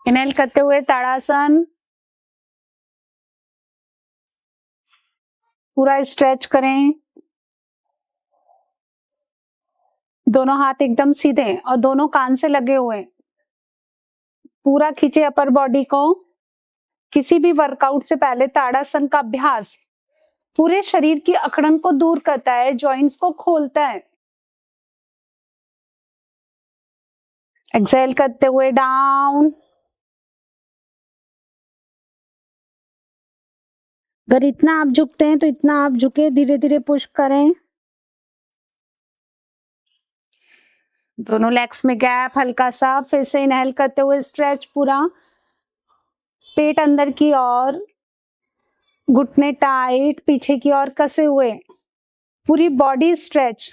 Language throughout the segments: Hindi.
इनहेल करते हुए ताड़ासन, पूरा स्ट्रेच करें। दोनों हाथ एकदम सीधे और दोनों कान से लगे हुए। पूरा खींचे अपर बॉडी को। किसी भी वर्कआउट से पहले ताड़ासन का अभ्यास पूरे शरीर की अकड़न को दूर करता है, जॉइंट्स को खोलता है। एक्सहेल करते हुए डाउन। अगर इतना आप झुकते हैं तो इतना आप झुके, धीरे धीरे पुश करें। दोनों लेग्स में गैप हल्का सा। फिर से इनहेल करते हुए स्ट्रेच पूरा, पेट अंदर की ओर, घुटने टाइट, पीछे की ओर कसे हुए, पूरी बॉडी स्ट्रेच।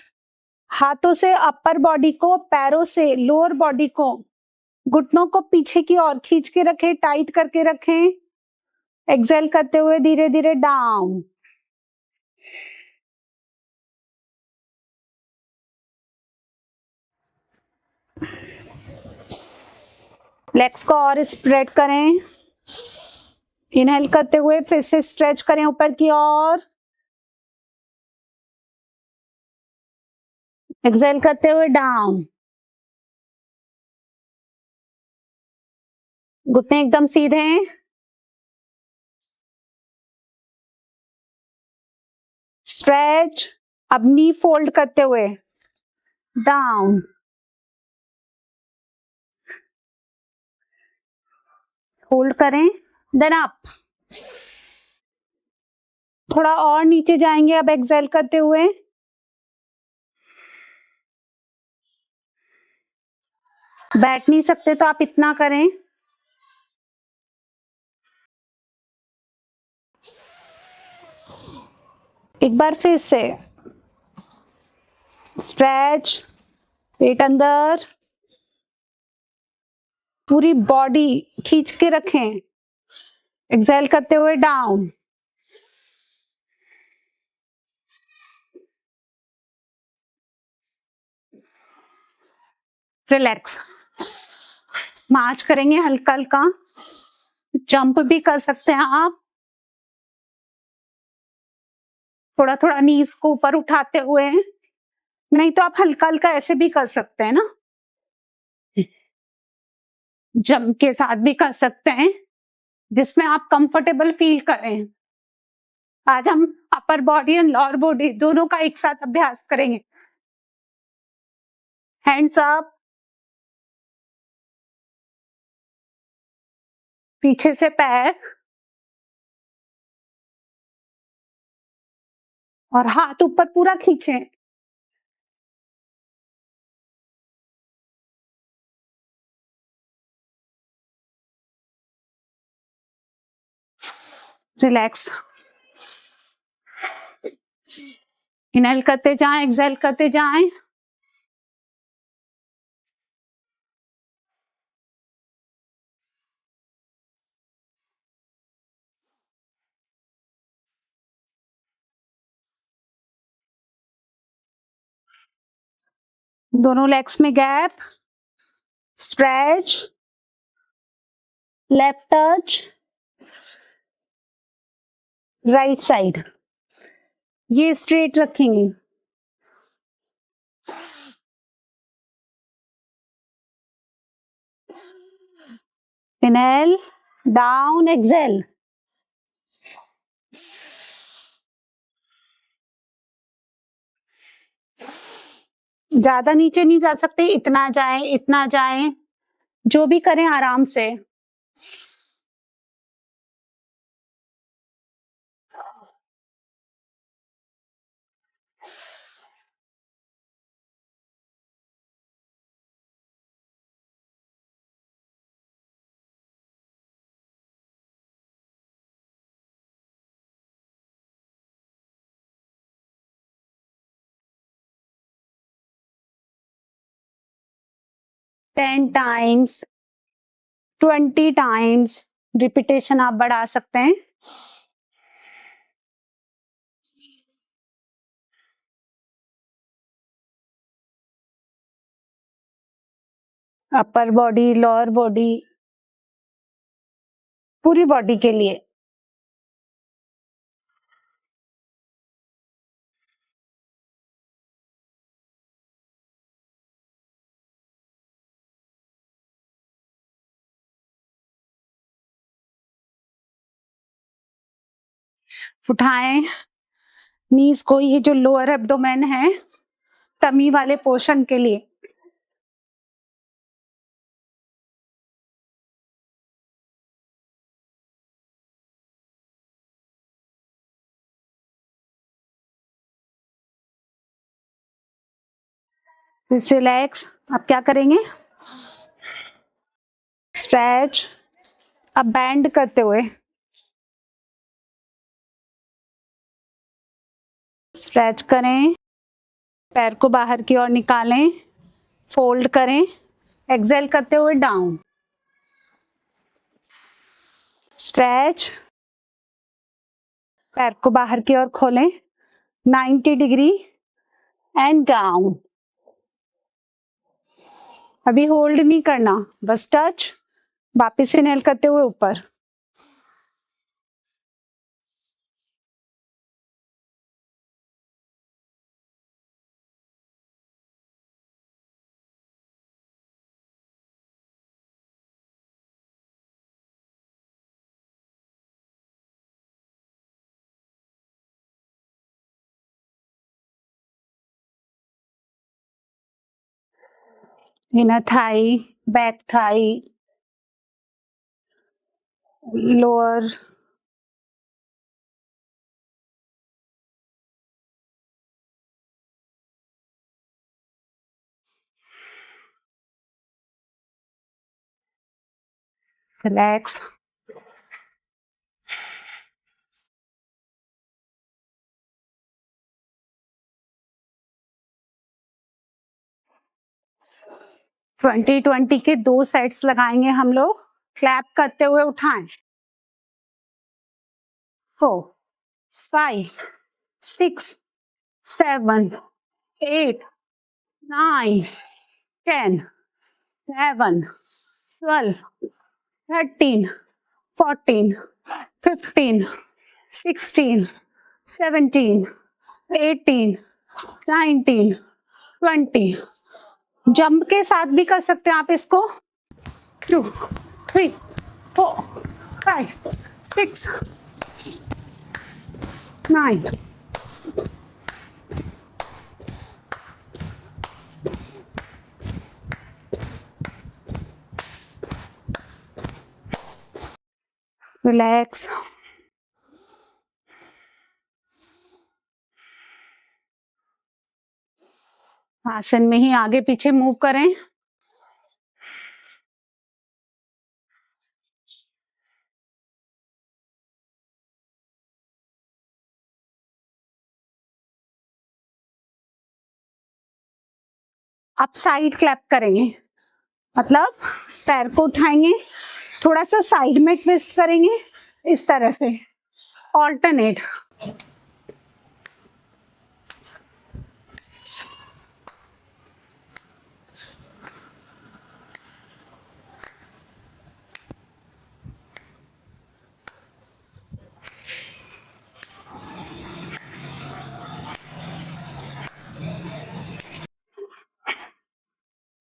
हाथों से अपर बॉडी को, पैरों से लोअर बॉडी को, घुटनों को पीछे की ओर खींच के रखें, टाइट करके रखें। एक्सहेल करते हुए धीरे धीरे डाउन। लेग्स को और स्प्रेड करें। इनहेल करते हुए फिर से स्ट्रेच करें ऊपर की ओर। एक्सहेल करते हुए डाउन। घुटने एकदम सीधे हैं। स्ट्रेच। अब नी फोल्ड करते हुए डाउन। होल्ड करें, देन अप। थोड़ा और नीचे जाएंगे अब एक्सहेल करते हुए। बैठ नहीं सकते तो आप इतना करें। एक बार फिर से स्ट्रेच, पेट अंदर, पूरी बॉडी खींच के रखें। एक्सहेल करते हुए डाउन। रिलैक्स। मार्च करेंगे हल्का हल्का। जंप भी कर सकते हैं आप, थोड़ा थोड़ा नीज को ऊपर उठाते हुए। नहीं तो आप हल्का हल्का ऐसे भी कर सकते हैं ना, जंप के साथ भी कर सकते हैं, जिसमें आप कंफर्टेबल फील करें। आज हम upper body and lower body दोनों का एक साथ अभ्यास करेंगे। हैंड्स अप, पीछे से पैर और हाथ ऊपर पूरा खींचें। रिलैक्स। इनहेल करते जाएं, एक्सहेल करते जाएं। दोनों लेग्स में gap. Stretch, left touch, right side, ये स्ट्रेट रखेंगे। Inhale, down, exhale. ज्यादा नीचे नहीं जा सकते, इतना जाएं, इतना जाएं, जो भी करें आराम से। टेन टाइम्स, 20 टाइम्स रिपीटेशन आप बढ़ा सकते हैं। अपर बॉडी, लोअर बॉडी पूरी बॉडी के लिए। उठाएं नीज को, ये जो लोअर एब्डोमेन है टमी वाले पोर्शन के लिए। रिलैक्स। अब क्या करेंगे? स्ट्रेच। अब बैंड करते हुए स्ट्रेच करें, पैर को बाहर की ओर निकालें, फोल्ड करें, एक्सेल करते हुए डाउन, स्ट्रेच, पैर को बाहर की ओर खोलें 90 डिग्री एंड डाउन। अभी होल्ड नहीं करना, बस टच, वापिस इनहेल करते हुए ऊपर। Inner thigh, back thigh, lower, relax. Twenty twenty के 2 सेट्स लगाएंगे हम लोग, क्लैप करते हुए उठाएं। 4, 5, 6, 7, 8, 9, 10, 11, 12, 13, 14, 15, 16, 17, 18, 19, 20। जंप के साथ भी कर सकते हैं आप इसको। 2, 3, 4, 5, 6, 9। रिलैक्स। आसन में ही आगे पीछे मूव करें। अब साइड क्लैप करेंगे, मतलब पैर को उठाएंगे, थोड़ा सा साइड में ट्विस्ट करेंगे इस तरह से, alternate.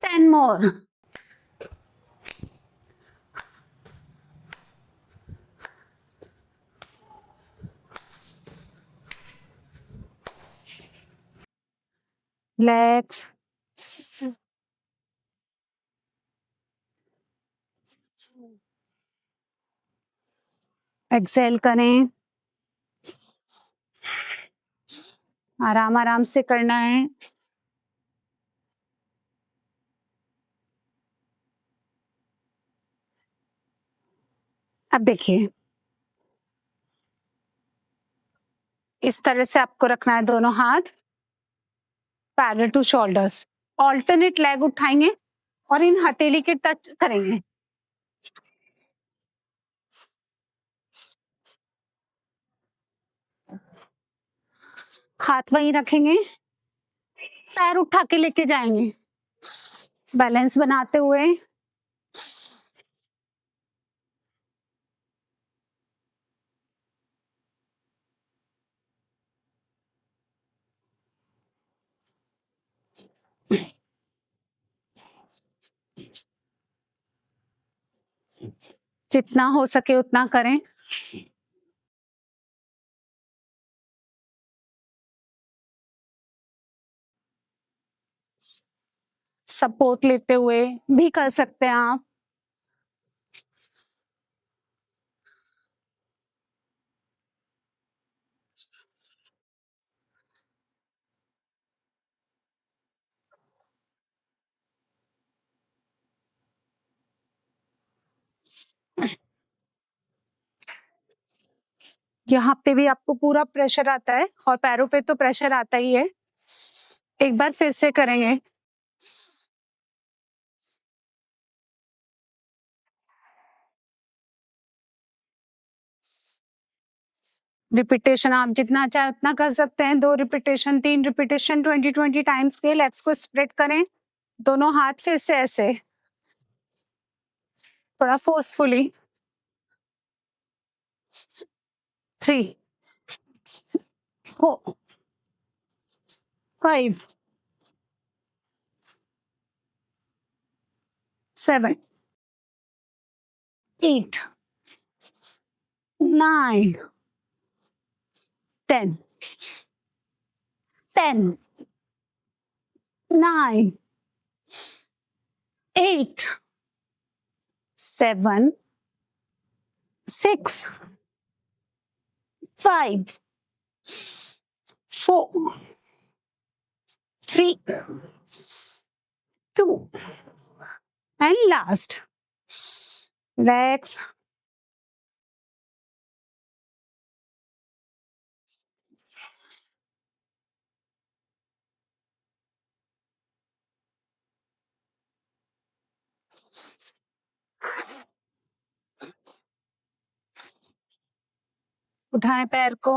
Ten more. Relax. Exhale करें, आराम आराम से करना है। अब देखिए, इस तरह से आपको रखना है दोनों हाथ parallel to shoulders. Alternate leg उठाएंगे और इन हथेली के टच करेंगे। हाथ वहीं रखेंगे, पैर उठा के लेके जाएंगे, बैलेंस बनाते हुए। जितना हो सके उतना करें। सपोर्ट लेते हुए भी कर सकते हैं आप। यहाँ पे भी आपको पूरा प्रेशर आता है और पैरों पे तो प्रेशर आता ही है। एक बार फिर से करेंगे। रिपीटेशन आप जितना चाहे उतना कर सकते हैं। 2 रिपीटेशन, 3 रिपीटेशन 20-20 टाइम्स के। लेग्स को स्प्रेड करें, दोनों हाथ फिर से ऐसे थोड़ा फोर्सफुली। 3, 4, 5, 7, 8, 9, 10, 10, 9, 8, 7, 6, 5, 4, 3, 2, and last. Legs. उठाएं पैर को।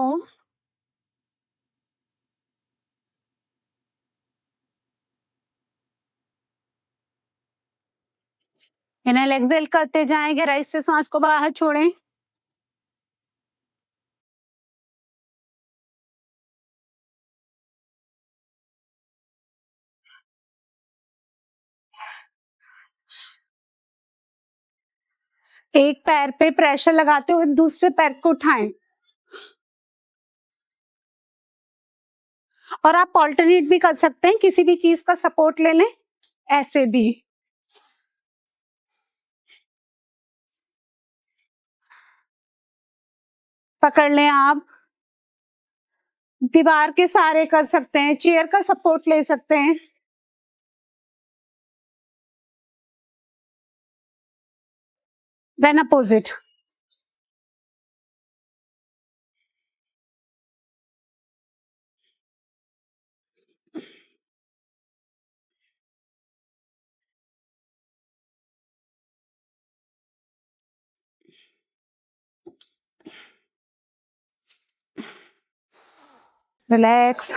इन्हेल एक्सहेल करते जाएं, गहराई से सांस को बाहर छोड़ें। एक पैर पे प्रेशर लगाते हुए दूसरे पैर को उठाएं। और आप ऑल्टरनेट भी कर सकते हैं, किसी भी चीज का सपोर्ट ले लें, ऐसे भी। पकड़ लें आप। दीवार के सहारे कर सकते हैं, चेयर का सपोर्ट ले सकते हैं। Then opposite. रिलैक्स।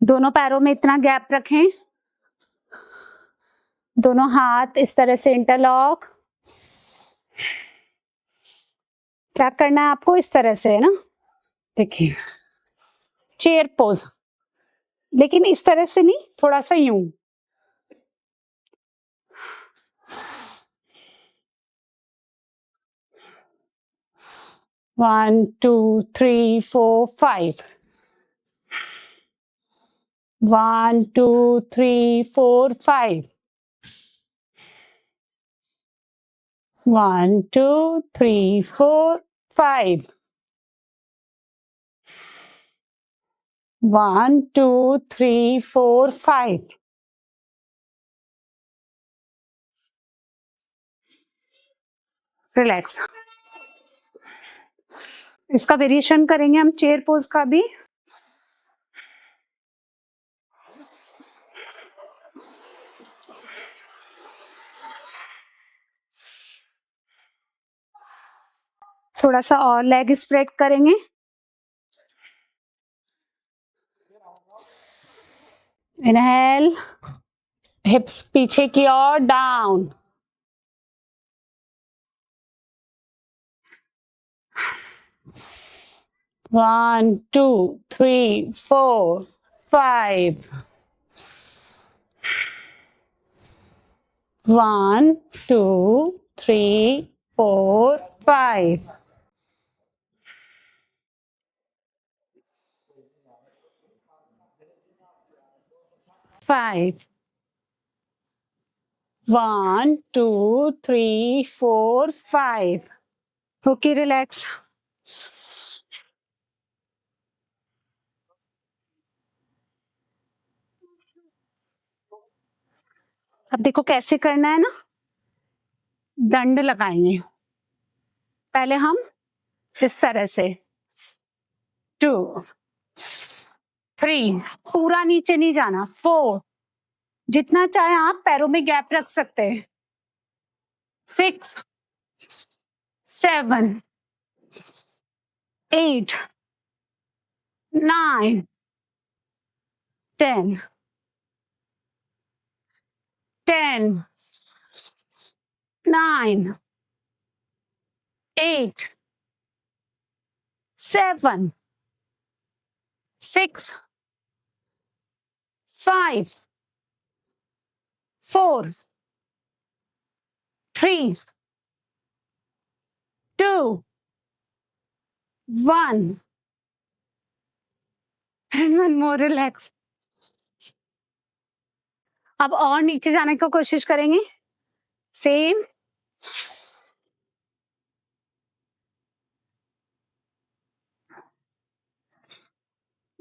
दोनों पैरों में इतना गैप रखें, दोनों हाथ इस तरह से इंटरलॉक। क्या करना है आपको, इस तरह से, है ना। देखिए, चेयर पोज, लेकिन इस तरह से नहीं, थोड़ा सा यूं। One, 2, 3, 4, 5. 1, 2, 3, 4, 5. 1, 2, 3, 4, 5. 1, 2, 3, 4, 5. रिलैक्स। इसका वेरिएशन करेंगे हम चेयर पोज का भी। थोड़ा सा और लेग स्प्रेड करेंगे। इनहेल, हिप्स पीछे की ओर, डाउन। One, 2, 3, 4, 5. 1, 2, 3, 4, 5. 5. 1, 2, 3, 4, 5. Okay, relax. अब देखो कैसे करना है ना, दंड लगाएंगे। पहले हम इस तरह से 2, 3, पूरा नीचे नहीं जाना, 4, जितना चाहे आप पैरों में गैप रख सकते हैं, 6, 7, 8, 9, 10, 10, 9, 8, 7, 6, 5, 4, 3, 2, 1. And one more, relax. अब और नीचे जाने की कोशिश करेंगे, सेम।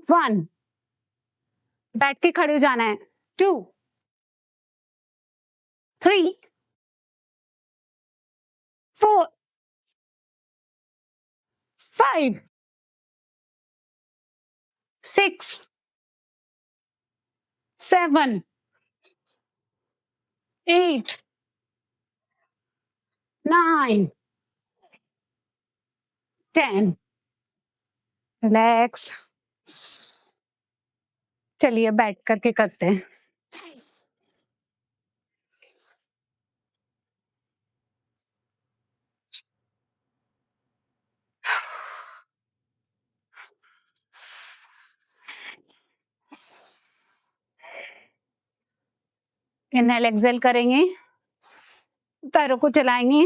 1, बैठ के खड़े हो जाना है, 2, 3, 4, 5, 6, 7, 8, 9, 10. रिलैक्स। चलिए बैठ करके करते हैं। इनहेल एक्सेल करेंगे, पैरों को चलाएंगे,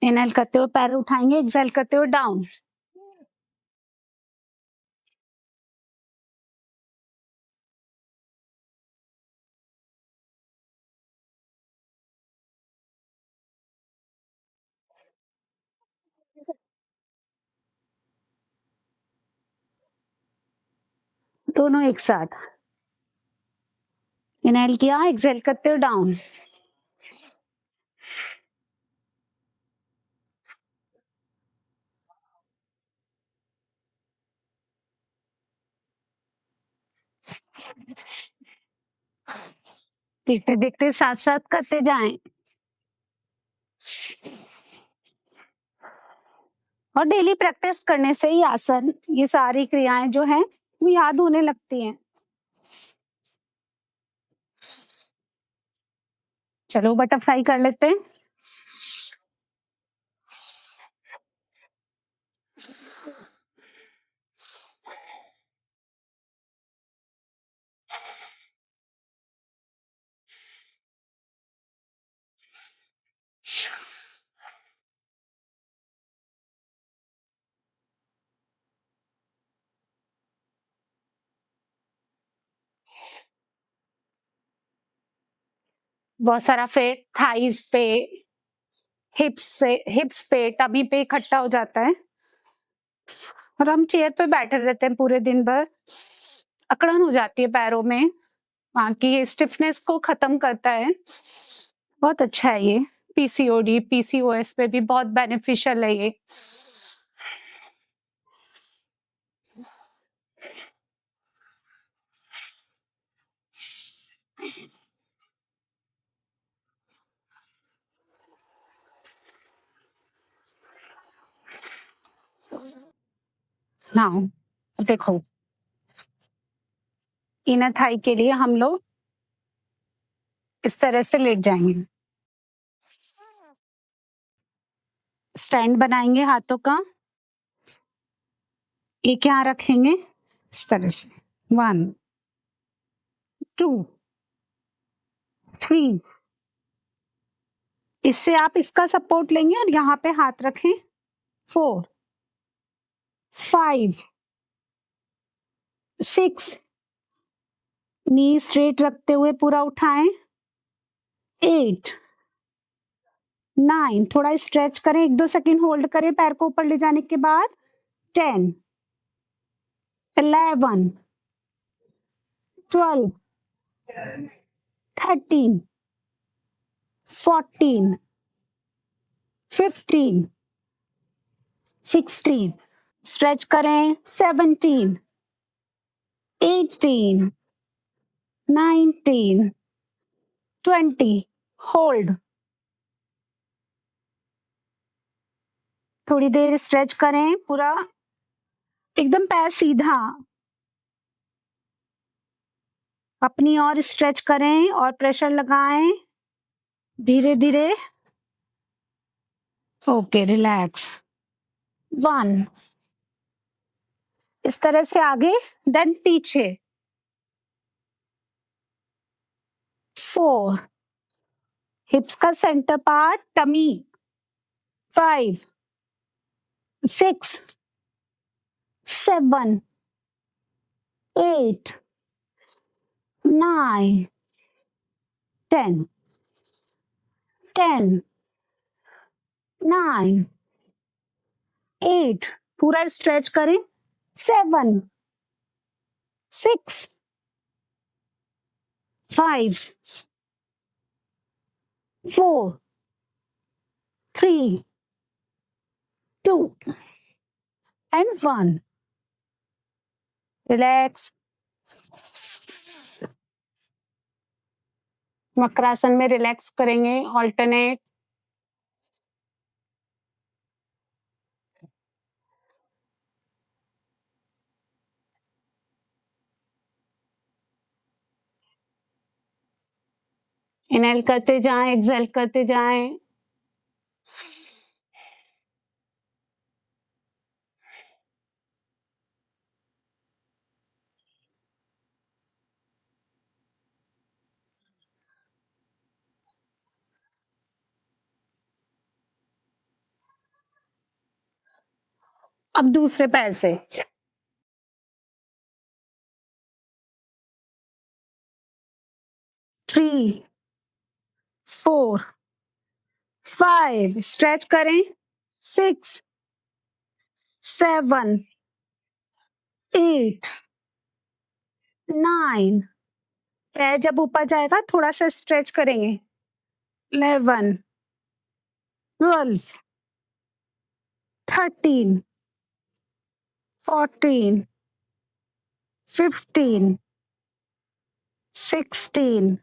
इनहेल करते हुए पैर उठाएंगे, एक्सेल करते हुए डाउन। दोनों एक साथ। इनहेल किया, एक्सेल करते हुए डाउन। देखते देखते साथ साथ करते जाएं। और डेली प्रैक्टिस करने से ही आसन, ये सारी क्रियाएं जो हैं वो याद होने लगती हैं। चलो बटरफ्लाई कर लेते हैं। बहुत सारा फेट थाइस पे, हिप्स पे, टमी पे इकट्ठा हो जाता है और हम चेयर पे बैठे रहते हैं पूरे दिन भर, अकड़न हो जाती है पैरों में, वहाँ की स्टिफनेस को खत्म करता है। बहुत अच्छा है ये, पीसीओडी पीसीओएस पे भी बहुत बेनिफिशियल है ये। नाउ देखो, इनर थाई के लिए हम लोग इस तरह से लेट जाएंगे, स्टैंड बनाएंगे हाथों का, एक यहाँ रखेंगे इस तरह से, 1 2 3, इससे आप इसका सपोर्ट लेंगे और यहाँ पे हाथ रखें, 4 5 6, नी स्ट्रेट रखते हुए पूरा उठाएं, 8 9, थोड़ा स्ट्रेच करें, 1-2 सेकंड होल्ड करें पैर को ऊपर ले जाने के बाद, 10 11 12 13 14 15 16, स्ट्रेच करें, 17 18 19 20, होल्ड, थोड़ी देर स्ट्रेच करें, पूरा एकदम पैर सीधा, अपनी और स्ट्रेच करें और प्रेशर लगाएं धीरे धीरे, ओके रिलैक्स, 1, इस तरह से आगे, देन पीछे, 4, हिप्स का सेंटर पार्ट टमी, 5 6 7 8 9 10 10 9 8, पूरा स्ट्रेच करें, 7 6 5 4 3 2 and 1, रिलैक्स, वक्रासन में रिलैक्स करेंगे, ऑल्टरनेट, इनहेल करते जाएं, एक्सहेल करते जाएं, अब दूसरे पैर से, 3 4 5, स्ट्रेच करें, 6 7 8 9, पैर जब ऊपर जाएगा थोड़ा सा स्ट्रेच करेंगे, 11 12 13 14 15 16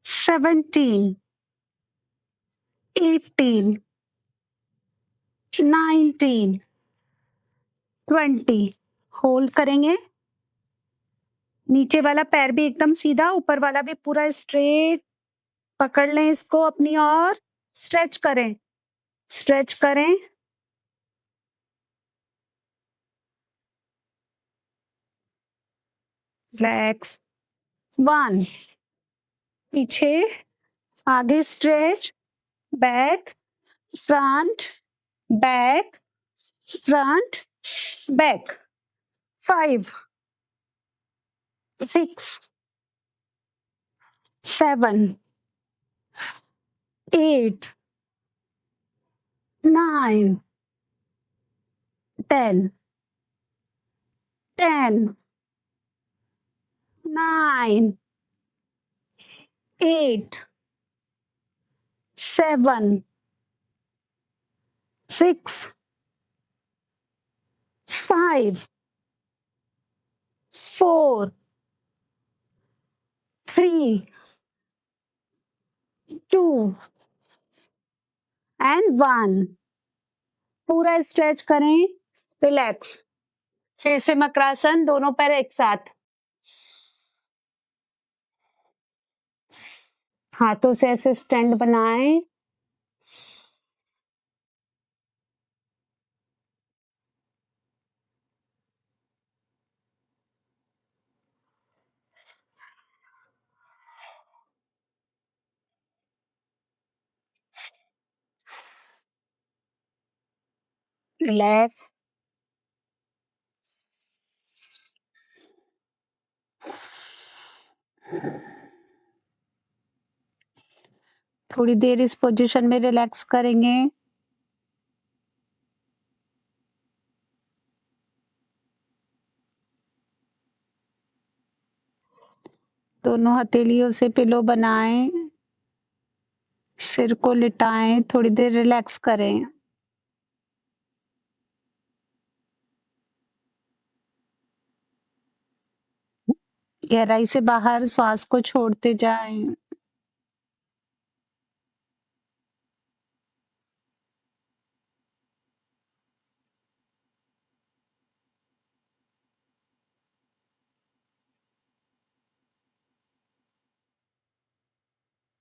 17 18 19 20, होल्ड करेंगे, नीचे वाला पैर भी एकदम सीधा, ऊपर वाला भी पूरा स्ट्रेट, पकड़ लें इसको अपनी और स्ट्रेच करें, स्ट्रेच करें, रिलैक्स, 1, पीछे आगे stretch, back front back front back, 5 6 7 8 9 10 10 9 8 7 6 5 4 3 2 and 1, पूरा स्ट्रेच करें, रिलैक्स, फिर से मकरासन, दोनों पैर एक साथ, हाथों से ऐसे स्टैंड बनाएं। रिलैक्स। थोड़ी देर इस पोजीशन में रिलैक्स करेंगे। दोनों हथेलियों से पिलो बनाएं, सिर को लिटाएं, थोड़ी देर रिलैक्स करें। गहराई से बाहर श्वास को छोड़ते जाएं।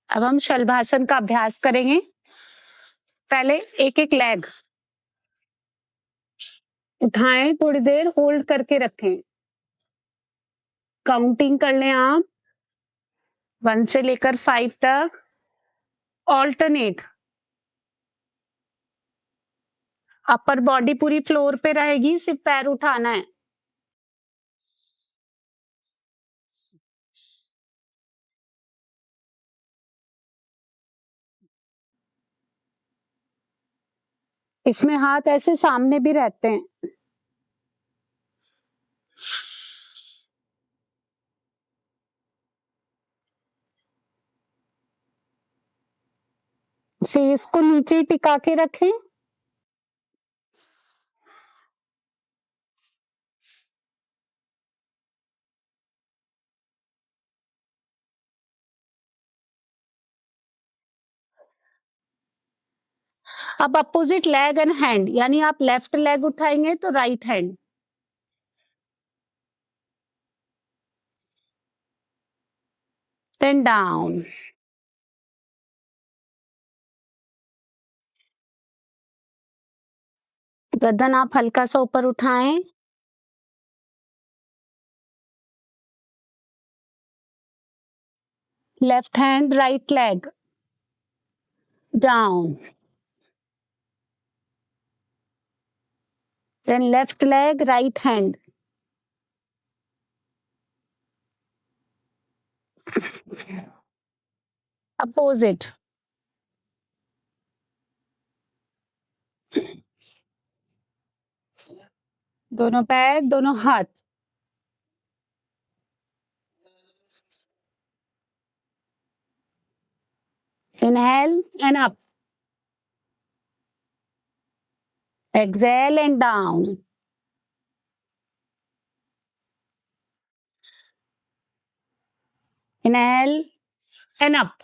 अब हम शलभासन का अभ्यास करेंगे। पहले एक-एक लेग उठाएं, थोड़ी देर होल्ड करके रखें। काउंटिंग कर लें आप 1 से लेकर 5 तक। ऑल्टरनेट। अपर बॉडी पूरी फ्लोर पे रहेगी, सिर्फ पैर उठाना है। इसमें हाथ ऐसे सामने भी रहते हैं। फेस को नीचे टिका के रखें। अब अपोजिट लेग एंड हैंड, यानी आप लेफ्ट लेग उठाएंगे तो राइट हैंड, देन डाउन। गर्दन आप हल्का सा ऊपर उठाएं। Left hand right leg down, then left leg right hand, opposite, दोनों पैर दोनों हाथ, inhale and up, exhale and down, inhale and up,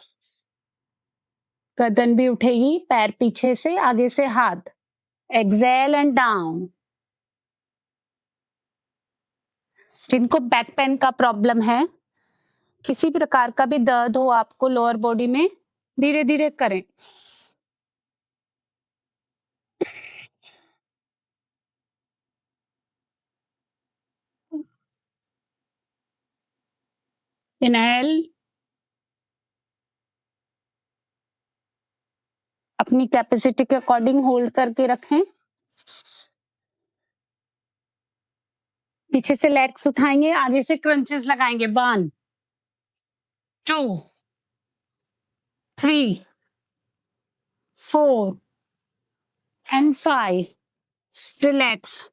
गर्दन भी उठेगी, पैर पीछे से आगे से हाथ, exhale and down। जिनको बैक पेन का प्रॉब्लम है, किसी प्रकार का भी दर्द हो आपको लोअर बॉडी में, धीरे धीरे करें। इनहेल, अपनी कैपेसिटी के अकॉर्डिंग होल्ड करके रखें। पीछे से लेग्स उठाएंगे, आगे से क्रंचेस लगाएंगे। 1 2 3 4 and 5। रिलैक्स।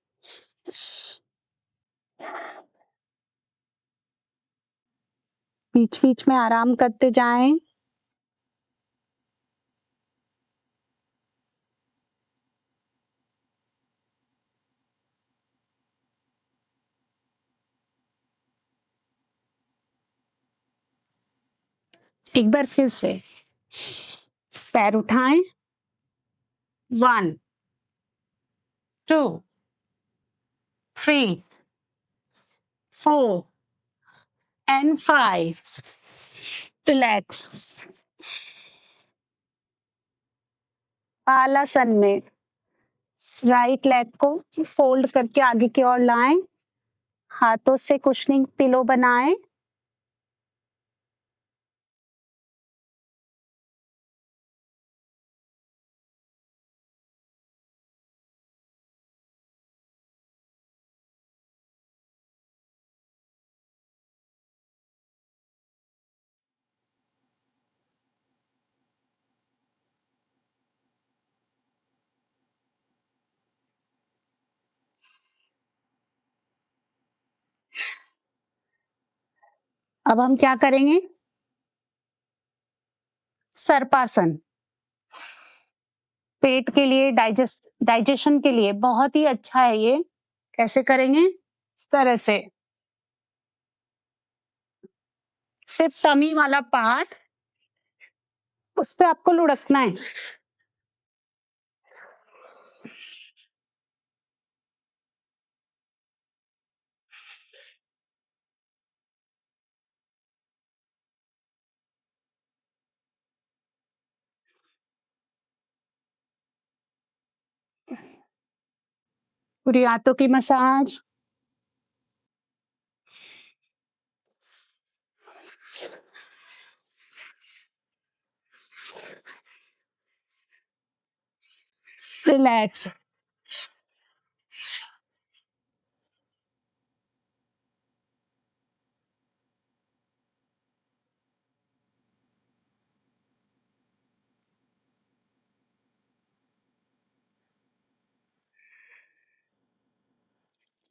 बीच बीच में आराम करते जाएं। एक बार फिर से पैर उठाएं। 1 2 3 4 and 5. Relax. आलासन में राइट लेग को फोल्ड करके आगे की ओर लाएं, हाथों से कुशनिंग पिलो बनाएं। अब हम क्या करेंगे? सर्पासन। पेट के लिए, डाइजेशन के लिए बहुत ही अच्छा है ये। कैसे करेंगे? इस तरह से सिर्फ टमी वाला पार्ट, उस पे आपको लुढ़कना है। पूरी हाथों की मसाज। रिलैक्स।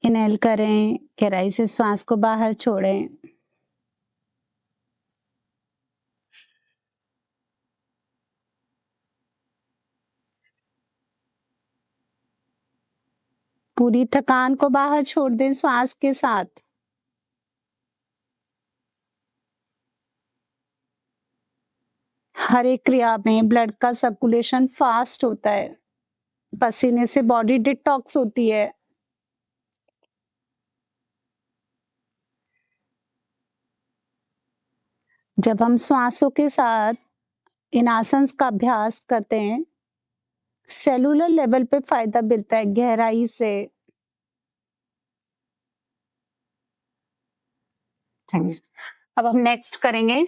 इनहेल करें, गहराई से श्वास को बाहर छोड़ें। पूरी थकान को बाहर छोड़ दें श्वास के साथ। हर एक क्रिया में ब्लड का सर्कुलेशन फास्ट होता है, पसीने से बॉडी डिटॉक्स होती है। जब हम श्वासों के साथ इन आसन्स का अभ्यास करते हैं, सेलुलर लेवल पे फायदा मिलता है गहराई से। अब हम नेक्स्ट करेंगे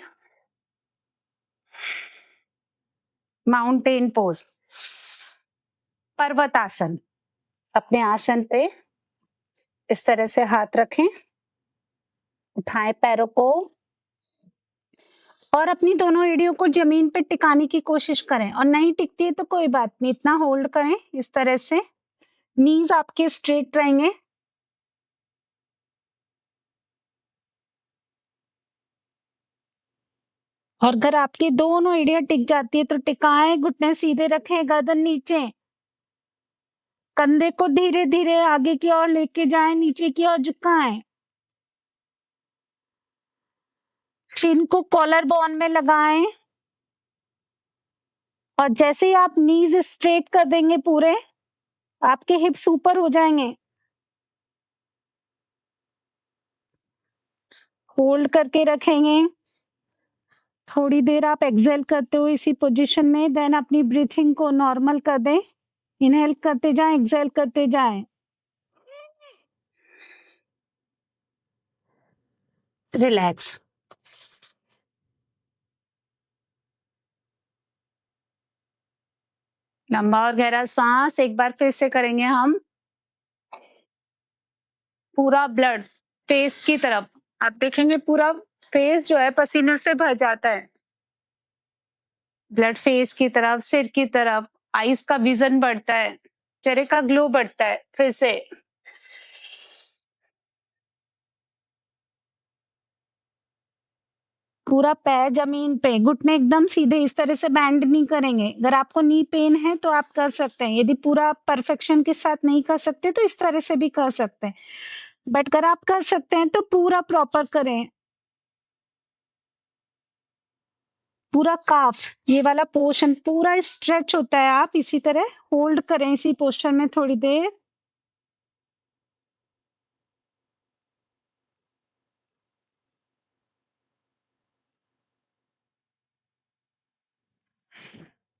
माउंटेन पोज, पर्वत आसन। अपने आसन पे इस तरह से हाथ रखें, उठाएं पैरों को और अपनी दोनों एड़ियों को जमीन पे टिकाने की कोशिश करें, और नहीं टिकती है तो कोई बात नहीं, इतना होल्ड करें इस तरह से। नीज आपके स्ट्रेट रहेंगे। और अगर आपकी दोनों एड़ियां टिक जाती है तो टिकाएं, घुटने सीधे रखें, गर्दन नीचे, कंधे को धीरे धीरे आगे की ओर लेके जाएं, नीचे की ओर झुकाएं। चिन को कॉलर बोन में लगाएं, और जैसे ही आप नीज स्ट्रेट कर देंगे पूरे, आपके हिप्स ऊपर हो जाएंगे। होल्ड करके रखेंगे। थोड़ी देर आप एक्सेल करते हो इसी पोजीशन में, देन अपनी ब्रीथिंग को नॉर्मल कर दें। इनहेल करते जाएं, एक्सेल करते जाएं। रिलैक्स। लंबा और गहरा सांस एक बार फिर से करेंगे हम। पूरा ब्लड फेस की तरफ, आप देखेंगे पूरा फेस जो है पसीने से भर जाता है। ब्लड फेस की तरफ, सिर की तरफ, आईज का विजन बढ़ता है, चेहरे का ग्लो बढ़ता है। फिर से पूरा पैर जमीन पे, घुटने एकदम सीधे, इस तरह से बैंड नहीं करेंगे। अगर आपको नी पेन है तो आप कर सकते हैं, यदि पूरा परफेक्शन के साथ नहीं कर सकते तो इस तरह से भी कर सकते हैं, बट अगर आप कर सकते हैं तो पूरा प्रॉपर करें। पूरा काफ, ये वाला पोर्शन पूरा स्ट्रेच होता है, आप इसी तरह होल्ड करें इसी पोस्चर में थोड़ी देर।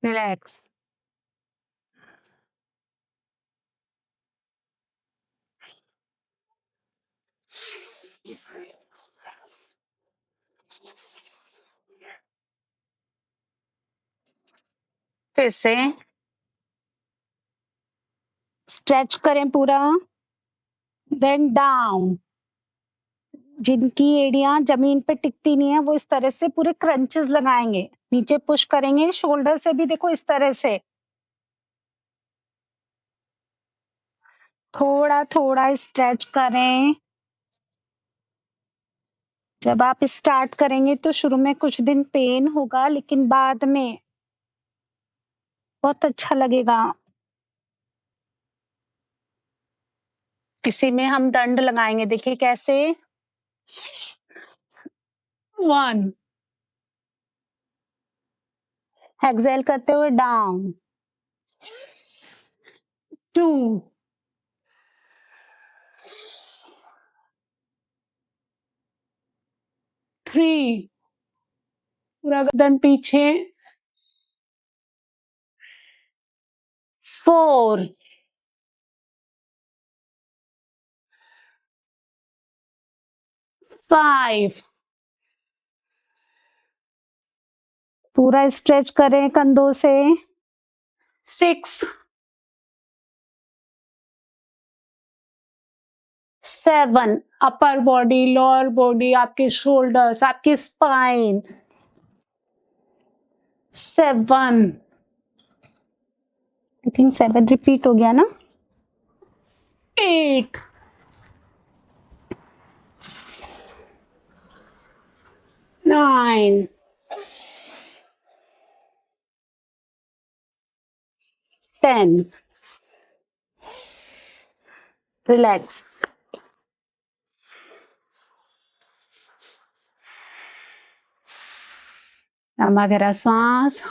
रिलैक्स। फिर से स्ट्रेच करें पूरा, देन डाउन। जिनकी एड़ियां जमीन पे टिकती नहीं है वो इस तरह से पूरे क्रंचेस लगाएंगे, नीचे पुश करेंगे, शोल्डर से भी देखो इस तरह से थोड़ा थोड़ा स्ट्रेच करें। जब आप स्टार्ट करेंगे तो शुरू में कुछ दिन पेन होगा, लेकिन बाद में बहुत अच्छा लगेगा। इसी में हम दंड लगाएंगे, देखिए कैसे। 1, एक्सेल करते हुए डाउन। 2, 3, पूरा गर्दन पीछे। 4, 5, पूरा स्ट्रेच करें कंधों से। 6, 7, अपर बॉडी, लोअर बॉडी, आपके शोल्डर्स, आपकी स्पाइन। 7, आई थिंक 7 रिपीट हो गया ना। 8, 9, 10, रिलैक्स। लंबा गहरा सांस।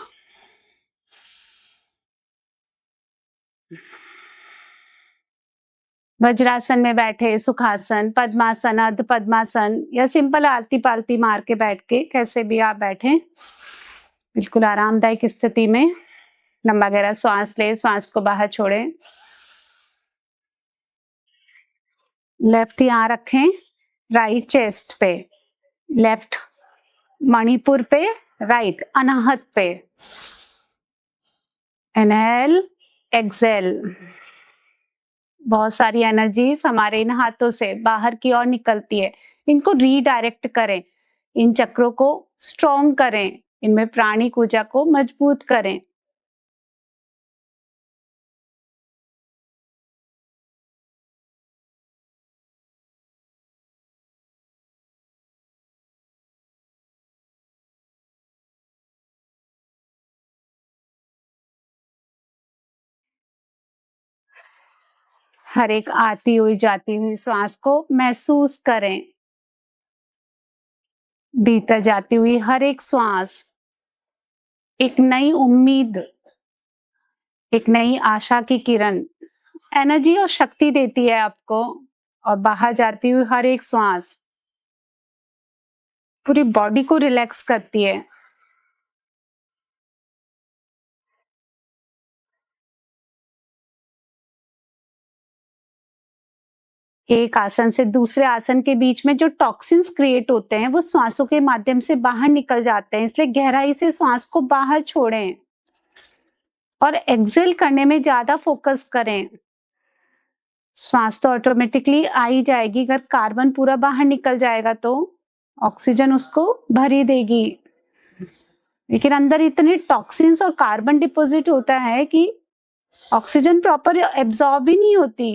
वज्रासन में बैठे, सुखासन, पद्मासन, अर्ध पद्मासन या सिंपल आलती पालती मार के बैठ के, कैसे भी आप बैठे, बिल्कुल आरामदायक स्थिति में लंबा गहरा सांस ले, सांस को बाहर छोड़ें। लेफ्ट यहाँ रखें, राइट चेस्ट पे, लेफ्ट मणिपुर पे, राइट अनाहत पे। Inhale, exhale. बहुत सारी एनर्जीज हमारे इन हाथों से बाहर की ओर निकलती है, इनको रीडायरेक्ट करें, इन चक्रों को स्ट्रॉन्ग करें, इनमें प्राणिक ऊर्जा को मजबूत करें। हर एक आती हुई जाती हुई श्वास को महसूस करें, भीतर जाती हुई हर एक श्वास एक नई उम्मीद, एक नई आशा की किरण, एनर्जी और शक्ति देती है आपको। और बाहर जाती हुई हर एक श्वास पूरी बॉडी को रिलैक्स करती है। एक आसन से दूसरे आसन के बीच में जो टॉक्सिन्स क्रिएट होते हैं वो श्वासों के माध्यम से बाहर निकल जाते हैं, इसलिए गहराई से श्वास को बाहर छोड़ें और एक्सेल करने में ज्यादा फोकस करें। श्वास तो ऑटोमेटिकली आ ही जाएगी, अगर कार्बन पूरा बाहर निकल जाएगा तो ऑक्सीजन उसको भर ही देगी, लेकिन अंदर इतने टॉक्सिन्स और कार्बन डिपॉजिट होता है कि ऑक्सीजन प्रॉपर एब्जॉर्ब ही नहीं होती।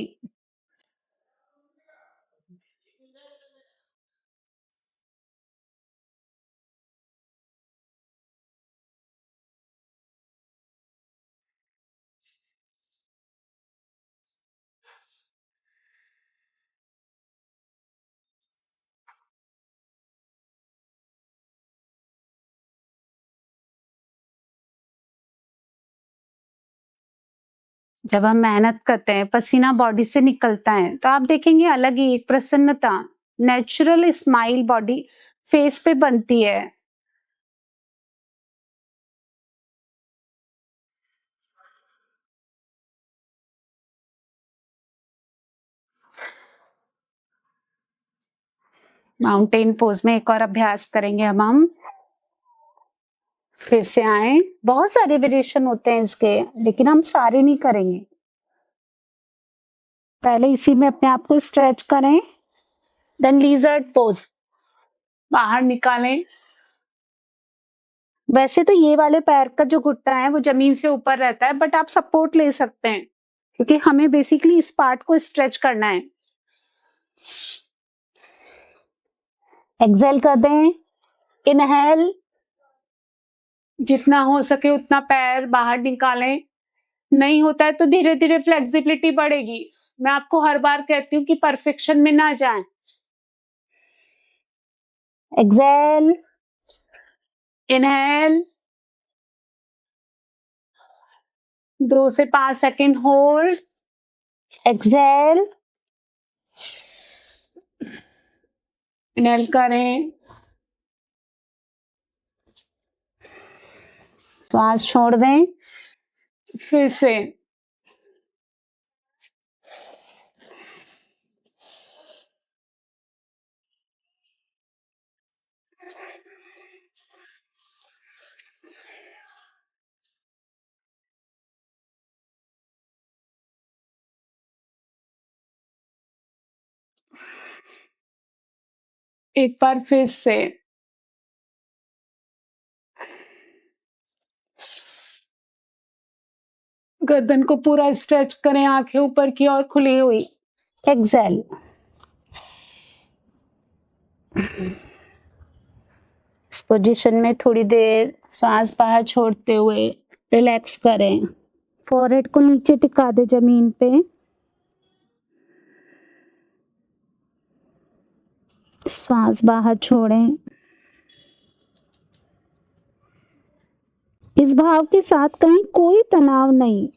जब हम मेहनत करते हैं, पसीना बॉडी से निकलता है, तो आप देखेंगे अलग ही एक प्रसन्नता, नेचुरल स्माइल बॉडी फेस पे बनती है। माउंटेन पोज में एक और अभ्यास करेंगे अब हम। फिर से आए, बहुत सारे वेरिएशन होते हैं इसके, लेकिन हम सारे नहीं करेंगे। पहले इसी में अपने आप को स्ट्रेच करें, देन लीजर्ड पोज, बाहर निकालें। वैसे तो ये वाले पैर का जो घुटना है वो जमीन से ऊपर रहता है, बट आप सपोर्ट ले सकते हैं क्योंकि हमें बेसिकली इस पार्ट को स्ट्रेच करना है। एक्सेल कर दें, इनहेल, जितना हो सके उतना पैर बाहर निकालें। नहीं होता है तो धीरे धीरे फ्लेक्सिबिलिटी बढ़ेगी। मैं आपको हर बार कहती हूँ कि परफेक्शन में ना जाएं। एक्सेल, इनहेल, 2 से 5 सेकेंड होल्ड, एक्सेल, इनहेल करें, श्वास छोड़ दें। फिर से एक बार फिर से गर्दन को पूरा स्ट्रेच करें, आंखें ऊपर की ओर खुली हुई। एक्सेल, इस पोजीशन में थोड़ी देर श्वास बाहर छोड़ते हुए रिलैक्स करें। फोरहेड को नीचे टिका दे जमीन पे, श्वास बाहर छोड़ें। इस भाव के साथ कहीं कोई तनाव नहीं,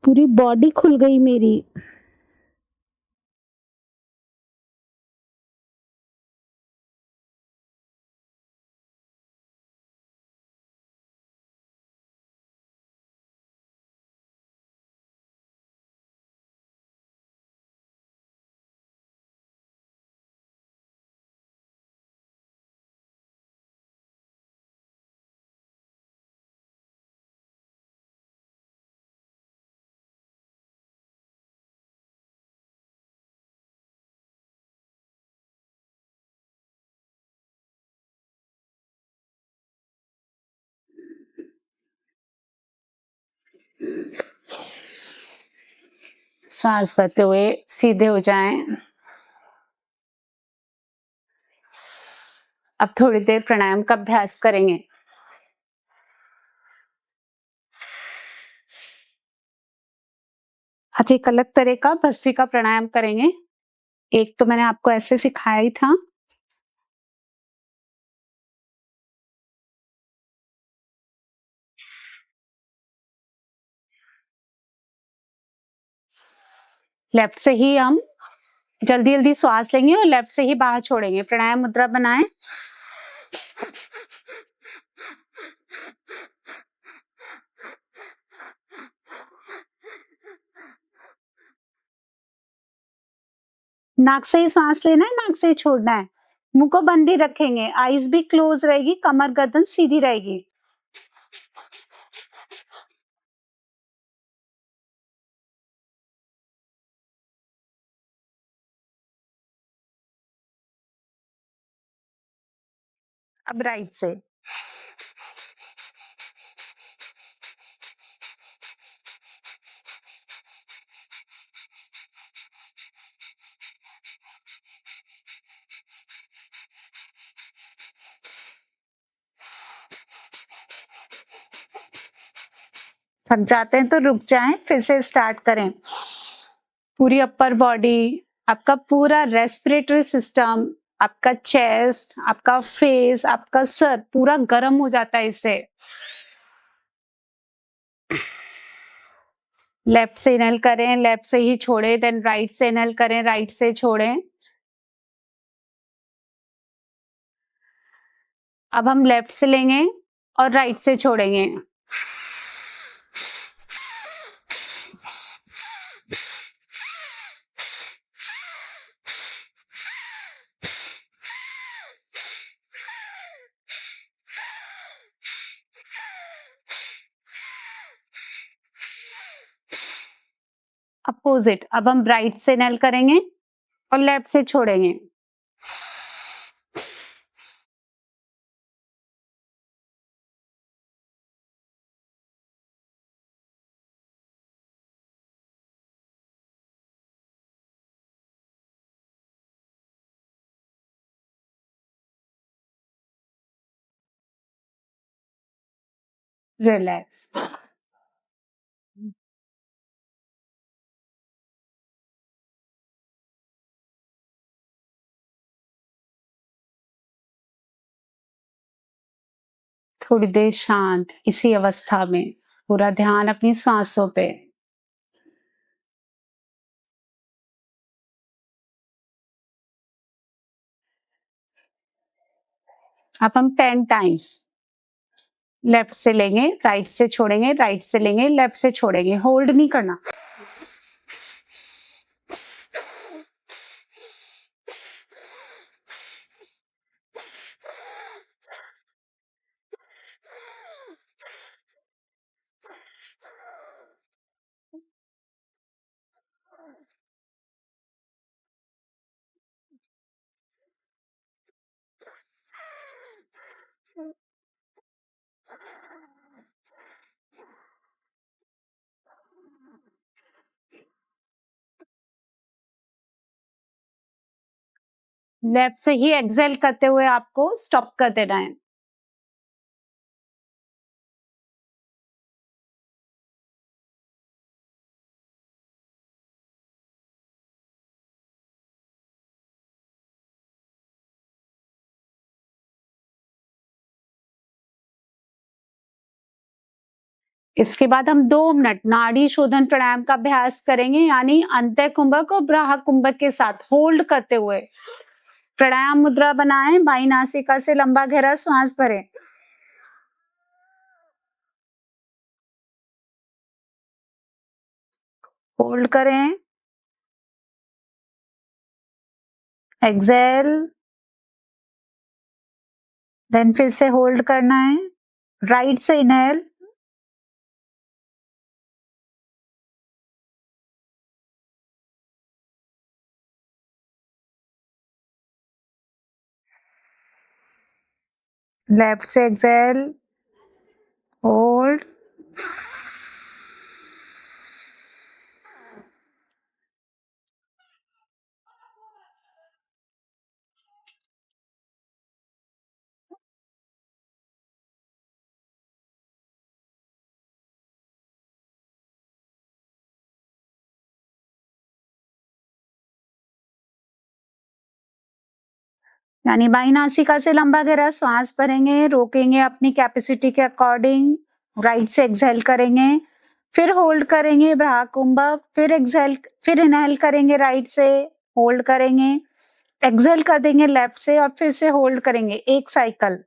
पूरी बॉडी खुल गई मेरी। श्वास भरते हुए सीधे हो जाएं। अब थोड़ी देर प्राणायाम का अभ्यास करेंगे। आज एक अलग तरह का भस्त्रिका प्राणायाम करेंगे। एक तो मैंने आपको ऐसे सिखाया ही था। लेफ्ट से ही हम जल्दी जल्दी श्वास लेंगे और लेफ्ट से ही बाहर छोड़ेंगे। प्राणायाम मुद्रा बनाएं। नाक से ही श्वास लेना है, नाक से ही छोड़ना है। मुंह को बंद ही रखेंगे, आईज भी क्लोज रहेगी, कमर गर्दन सीधी रहेगी। अब राइट से थक जाते हैं तो रुक जाएं, फिर से स्टार्ट करें। पूरी अपर बॉडी, आपका पूरा रेस्पिरेटरी सिस्टम, आपका चेस्ट, आपका फेस, आपका सर पूरा गर्म हो जाता है इससे। लेफ्ट से इनहेल करें, लेफ्ट से ही छोड़ें, देन राइट से इनहेल करें, राइट से छोड़ें। अब हम लेफ्ट से लेंगे और राइट से छोड़ेंगे। अपोजिट। अब हम राइट से इनहेल करेंगे और लेफ्ट से छोड़ेंगे। रिलैक्स। थोड़ी देर शांत इसी अवस्था में, पूरा ध्यान अपनी श्वासों पे। अब हम 10 टाइम्स लेफ्ट से लेंगे, राइट से छोड़ेंगे, राइट से लेंगे, लेफ्ट से छोड़ेंगे। होल्ड नहीं करना। लेफ्ट से ही एक्सेल करते हुए आपको स्टॉप कर देना है। इसके बाद हम 2 मिनट नाड़ी शोधन प्राणायाम का अभ्यास करेंगे, यानी अंत्य कुंभक और ब्राह कुंभक के साथ होल्ड करते हुए प्राणायाम मुद्रा बनाएं। बाई नासिका से लंबा गहरा श्वास भरें। होल्ड करें। एक्सेल। देन फिर से होल्ड करना है। राइट से इनहेल। लेफ्ट से एक्सेल। होल्ड। यानी बाई नासिका से लंबा गहरा श्वास भरेंगे, रोकेंगे अपनी कैपेसिटी के अकॉर्डिंग। राइट से एक्सहेल करेंगे, फिर होल्ड करेंगे ब्राह कुंभक, फिर एक्सहेल, फिर इनहेल करेंगे राइट से, होल्ड करेंगे, एक्सहेल कर देंगे लेफ्ट से और फिर से होल्ड करेंगे। एक साइकिल।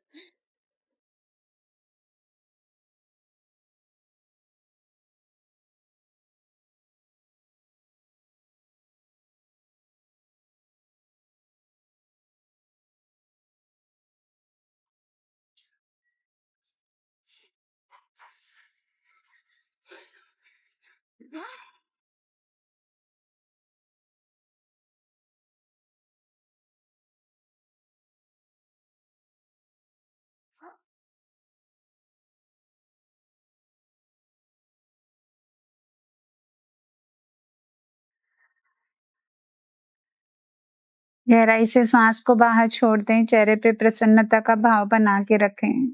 गहराई से श्वास को बाहर छोड़ दें, चेहरे पे प्रसन्नता का भाव बना के रखें।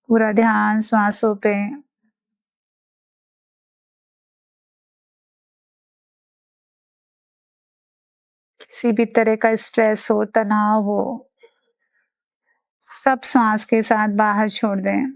पूरा ध्यान श्वासों पे। किसी भी तरह का स्ट्रेस हो, तनाव हो, सब श्वास के साथ बाहर छोड़ दें।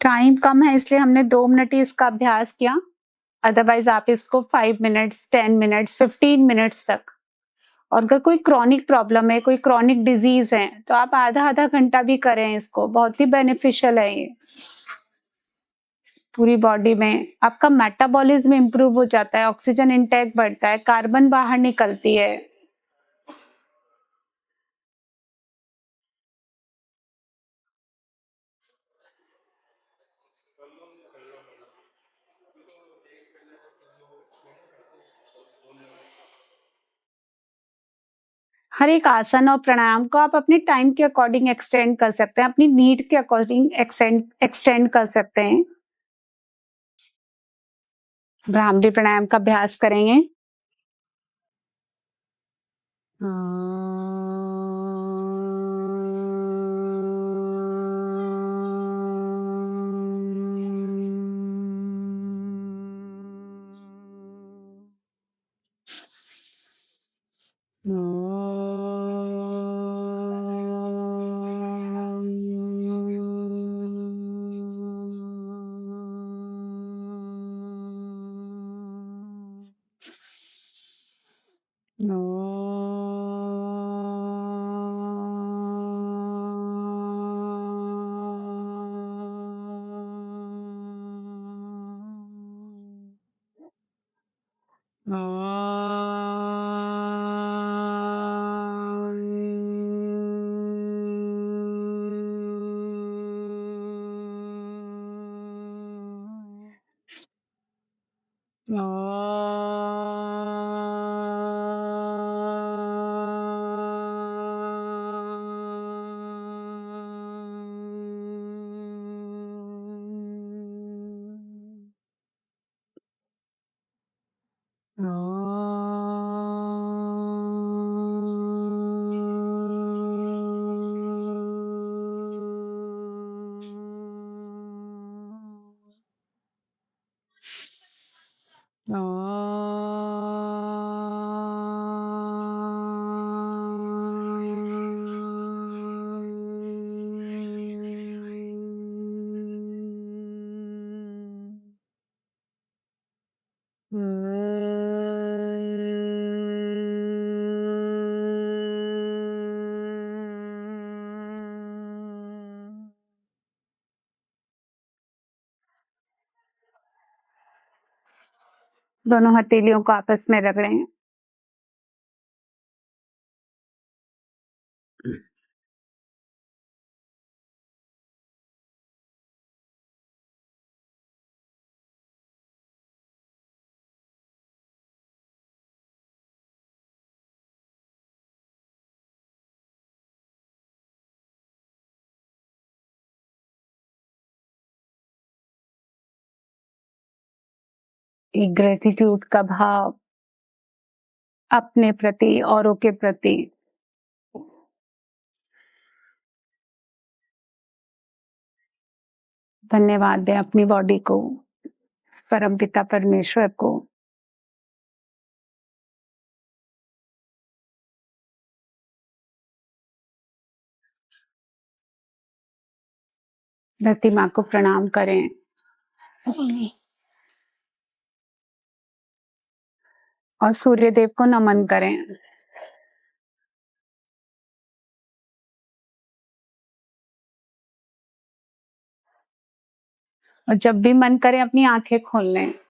टाइम कम है इसलिए हमने 2 मिनट ही इसका अभ्यास किया, अदरवाइज आप इसको 5 मिनट्स, 10 मिनट्स, 15 मिनट्स तक और अगर कोई क्रॉनिक प्रॉब्लम है, कोई क्रॉनिक डिजीज है, तो आप आधा-आधा घंटा भी करें इसको, बहुत ही बेनिफिशियल है ये। पूरी बॉडी में आपका मेटाबॉलिज्म इम्प्रूव हो जाता है, ऑक्सीजन इंटेक बढ़ता है, कार्बन बाहर निकलती है। हर एक आसन और प्राणायाम को आप अपने टाइम के अकॉर्डिंग एक्सटेंड कर सकते हैं, अपनी नीड के अकॉर्डिंग एक्सटेंड कर सकते हैं। भ्रामरी प्राणायाम का अभ्यास करेंगे। दोनों हथेलियों को आपस में रगड़ें। एक ग्रेटिट्यूड का भाव अपने प्रति, औरों के प्रति। धन्यवाद दें अपनी बॉडी को, परमपिता परमेश्वर को। धरती माँ को प्रणाम करें। और सूर्य देव को नमन करें। और जब भी मन करे अपनी आंखें खोल लें।